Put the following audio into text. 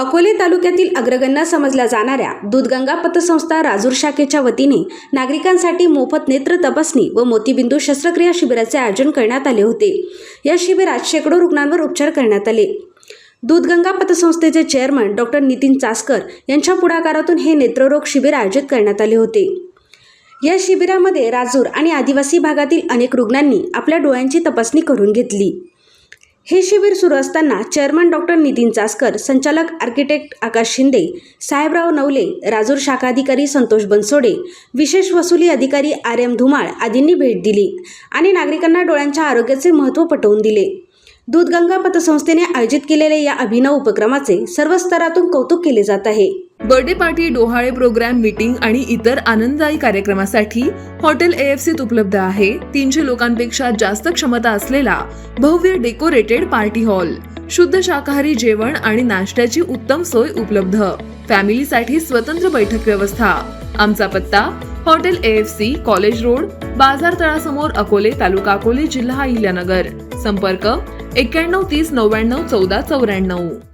अकोले तालुक्यातील अग्रगण्य समजल्या जाणाऱ्या दूधगंगा पतसंस्था राजूर शाखेच्या वतीने नागरिकांसाठी मोफत नेत्र तपासणी व मोतीबिंदू शस्त्रक्रिया शिबिराचे आयोजन करण्यात आले होते। या शिबिरात शेकडो रुग्णांवर उपचार करण्यात आले। दूधगंगा पतसंस्थेचे चेअरमन डॉक्टर नितीन चास्कर यांच्या पुढाकारातून हे नेत्ररोग शिबिर आयोजित करण्यात आले होते। या शिबिरामध्ये राजूर आणि आदिवासी भागातील अनेक रुग्णांनी आपल्या डोळ्यांची तपासणी करून घेतली। हे शिबिर सुरू असताना चेअरमन डॉक्टर नितीन चास्कर, संचालक आर्किटेक्ट आकाश शिंदे, साहेबराव नवले, राजूर शाखा अधिकारी संतोष बनसोडे, विशेष वसुली अधिकारी RM धुमाळ आदींनी भेट दिली आणि नागरिकांना डोळ्यांच्या आरोग्याचे महत्त्व पटवून दिले। दूधगंगा पतसंस्थेने आयोजित केलेल्या या अभिनव उपक्रमाचे सर्व स्तरातून कौतुक केले जात आहे। बर्थडे पार्टी, डोहाळे प्रोग्राम, मीटिंग आणि इतर आनंददायी कार्यक्रमासाठी हॉटेल AFCत उपलब्ध आहे 300 लोकांपेक्षा जास्त क्षमता असलेला भव्य डेकोरेटेड पार्टी हॉल, शुद्ध शाकाहारी जेवण आणि नाश्त्याची उत्तम सोय उपलब्ध, फॅमिलीसाठी स्वतंत्र बैठक व्यवस्था। आमचा पत्ता हॉटेल AFC, कॉलेज रोड, बाजार तळासमोर, अकोले, तालुका अकोले, जिल्हा अहिल्यानगर। संपर्क 91 30 99 14 94।